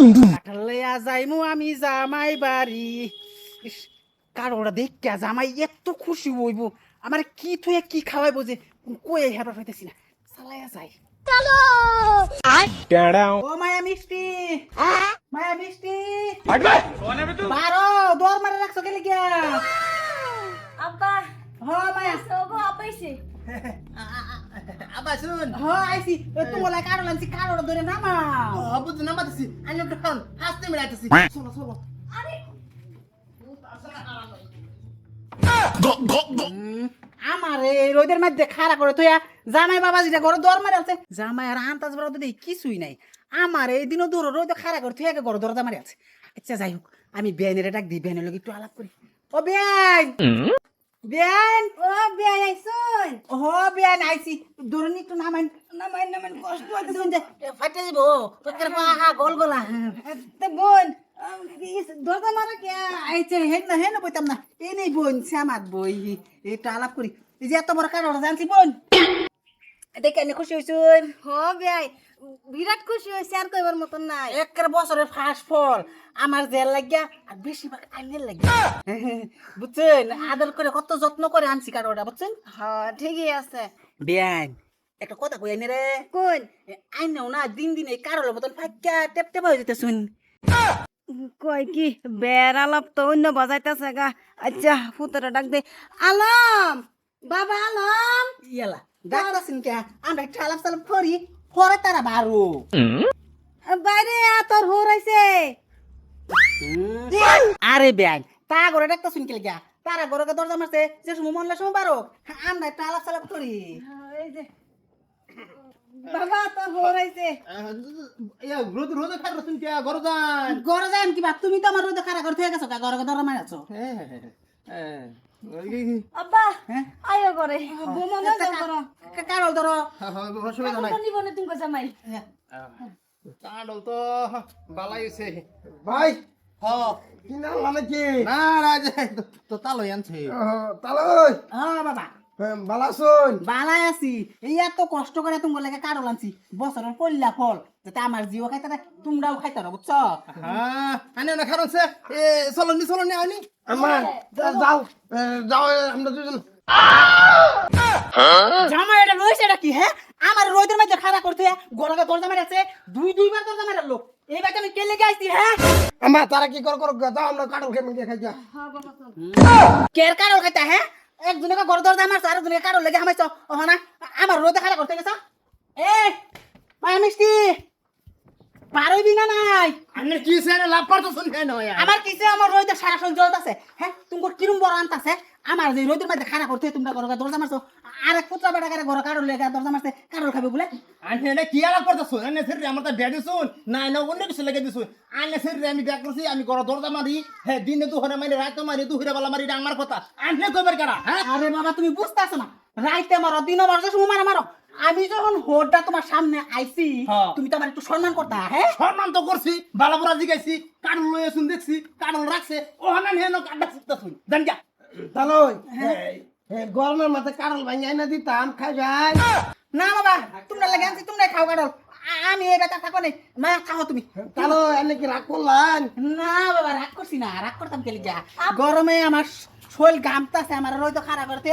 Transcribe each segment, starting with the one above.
কাটালয়া যাইমু আমি জামাই বাড়ি। ইস, কারোরা দেখা জামাই এত খুশি হইব, আমার কি থুয়ে কি খাওয়াইবো যে কয়ে হেবার হইতেছি না। চালাইয়া যাই। ও মায়া মিষ্টি, মায়া মিষ্টি, বারো দর মারে রাখছো গেলে গিয়া। আব্বা হ মায়া, সগো আপাইছে আব্বা শুন হ আইছি। তোমার কারো লাঞ্চি কারোরা ধরে নামাও। বুঝছি নামাতেছি আমি একটু খান হাসতে মিলাইতেছি চলো চলো আরে আমার এই রোদের মধ্যে খাড়া করে তুই জামাই বাবা যেটা ঘরে দর মারে আছে, জামাই আর আন্তাজ বড় দিদি কিছুই নাই। আমার এই দিনও দূর রোদে খাড়া করে তুই ঘরে দরজা মারে আছে। আচ্ছা যাই হোক, আমি বেআইনের ডাক দিই, বেআইনের লোক একটু আলাপ করি। ও বেআইন, বেআইন, ও বিয়া আইছুন ও বেআইন আইছি। ধরুন একটু নামাইন নামাইন নামাইন, কষ্ট হচ্ছে ফাটে যাবো তোর পাহা গোল গোলা। তে বোন দরজা মারা কে আইছে? হেন না হেন বইতাম না, এই নেই বোন শ্যামাত বই একটু আলাপ করি। এই যে এত বড় কারণ জানছি বোন, দেখে এনে খুশি হয়েছুন। হ বিয়াই বিরাট খুশি হইছে আর কইবার মতন নাই একের বছরের ফার্স্ট ফল আমার জেল লাগিয়া আর বেশিরভাগ আইনের লাগিয়া। বুঝছেন, আদর করে কত যত্ন করে আনছি কারোটা, বুঝছেন। হ্যাঁ ঠিকই আছে বেআইন একটা কথা কই আইনে রে, কোন আইনেও না দিন দিন এই কারোর মতন ফাঁকা টেপ টেপ হয়ে যেতে শুন। কই কি বের আলাপ তো অন্য বাজাইতেছে গা। আচ্ছা ফুতরা ডাক দে। আলম বাবা আলম ইয়ালা ডাক্তার কে আমরা একটা আলাপ সালাপ করি, পরে তারা বারো। বাইরে তোর হরাইছে আরে বেআইন তা ঘরে ডাক্তার শুনকে গিয়া তারা ঘরে দরজা মারছে, যে সময় মনলা সময় বারো আমরা একটা আলাপ সালাপ করি। এই যে বাবা তোর হরাইছে রোদ রোদ খাবার শুন কে ঘরে যান ঘরে যাই কিবা, তুমি তো আমার রোদে খারাপ করে থুয়ে গেছো, ঘরে দরজা মারাছো। আব্বা হ্যাঁ? আয়ো করে বোমনে যাও করো কারো ধরো অসুবিধা নাই কোন নিবনে তুমি জামাই কাঁডল তো বালাই হইছে ভাই হ কিনা নাকি না রাজ তো তালই আনছে তালই হ্যাঁ বাবা বালাসুন বালাই আছি। এই এত কষ্ট করে তোমার লাগে কারো আনছি, বছরের পল্লা ফল যাতে আমার জিও খাইতে না তোমরাও খাইতে না, বুঝছো। হ্যাঁ আনে না কারণ সে চলনি আনি আমার যাও যাও আমরা দুজন জামা এটা লইছে এটা কি? হ্যাঁ আমার রোদের মধ্যে খাড়া করতে ঘরে দরজা মারাছে, দুইবার দরজা মারালো। এইবার আমি কে লেগে আইছি? হ্যাঁ আমার তারা কি কর যাও আমরা কাটল খেয়ে মিটে খাই যা কের কারো খাইতা? হ্যাঁ একজনে ঘর দরজা মারছে, আরেকজনে কারো লেগে হামাইছ। ও না আমার রোদে খাড়া করতে গেছ। এ মায়া মিষ্টি পারবি না নাই? আনে কি সে লাভ পারতো শুন কেন আমার কিসে আমার রোদে সারাক্ষণ জ্বলত আছে। হ্যাঁ তুমি কিরম বড় আনতাছে, আমার যে রোদের মধ্যে খাড়া করতে তোমরা ঘরে দরজা মারছো, আরেক পুত্র বেটা করে ঘরে কারো লেগে দরজা মারছে, কারো খাবে বলে। আনে কি লাভ পারতো শুন আনে সে আমার তো বেডি শুন না না অন্য কিছু লেগে দিছুন আনে সে আমি ব্যাক করছি আমি ঘরে দরজা মারি হ্যাঁ দিনে দুহরে মারি রাতে মারি দুহরে বেলা মারি আমার কথা আনে কইবার কারা হ্যাঁ আরে বাবা তুমি বুঝতেছো না, রাইতে মারো দিনও মারো যে সময় মারো। আমি যখন হোডটা তোমার সামনে আইছি হ্যাঁ। তুমি তো আমার একটু সম্মান করতা। হ্যাঁ সম্মান তো করছি বালাপুরা জিগাইছি কারণ লয়ে শুন দেখছি কারণ রাখছে ও হানান হেন কাটা শিখতা শুন জান যা তালই গরমের মাথায় কাটল ভাঙি আইনা দিতাম খাই যাই না বাবা তোমরা লাগে আনছি, তোমরা খাও কাটল, আমি এই বেটা থাকো নেই। মা খাও তুমি। তালই এনে কি রাগ করলাম না বাবা রাগ করছি না, রাগ করতাম কেলে গা। গরমে আমার শরীর গামতাছে, আমার রইতো খারাপ করতে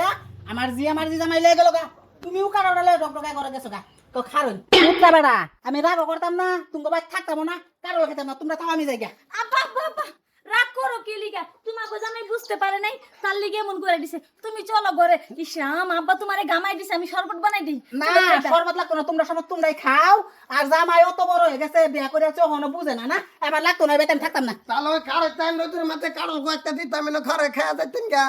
আমার জি জামাই লেগে গেল গা। তুমিও কারো ডকডকায় করে গেছো গা তো খারুন উঠলা বেড়া। আমি রাগও করতাম না, তুমি বাইর থাকতাম না, কারো খেতাম না, তোমরা তাও আমি যাই গা। আব্বা আব্বা আব্বা রাগ করো কি লিগা? তোমাকে জামাই বুঝতে পারে নাই তার লিগে এমন করে দিছে। তুমি চলো ঘরে। ইসরাম আব্বা তোমারে গামাই দিছে, আমি শরবত বানাই দিই। না শরবত লাগতো না, তোমরা সব তোমরাই খাও। আর জামাই অত বড় হয়ে গেছে, বিয়া করে হনো বুঝে না, না এবার লাগতো না, বেতন থাকতাম না। তালই কারে টাইম নদীর মাথায় কাটল কয়েকটা দিতাম এনে ঘরে খেয়ে যাইতেন গা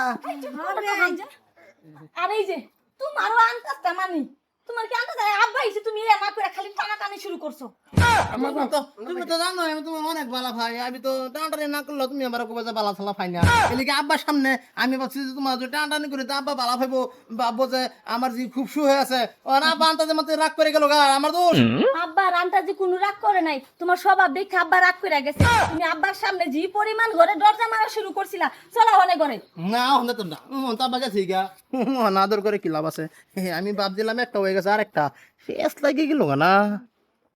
আর এই যে তোমারও আনতাসটা মানি, তোমার কি আনতাস? আব্বা এসে তুমি না করে খালি টানাটানি শুরু করছো। তুমি তো জানো আমি তোমার অনেক বালা ভাই আমি তো টানটানি না করলে তুমি আমার কবে যে বালা ছালা ফাই না এদিকে আব্বার সামনে আমি ভাবছি যে তোমার যে টানটানি করে তো আব্বা বালা ভাইবো ভাববো যে আমার যে খুব সু হয়ে আছে ও না আব্বা আনতে মাত্র রাগ করে গেল গা আমার দোষ আব্বা রান্তা যে কোনো রাগ করে নাই, তোমার স্বভাব দেখে আব্বা রাগ করে গেছে। তুমি আব্বার সামনে যে পরিমাণ ঘরে দরজা মারা শুরু করছিলা, চলো হনে ঘরে। না হলে তো না তো আব্বা গেছি গা আদর করে কি লাভ আছে আমি ভাব দিলাম একটা হয়ে গেছে আর একটা শেষ লাগিয়ে গেল না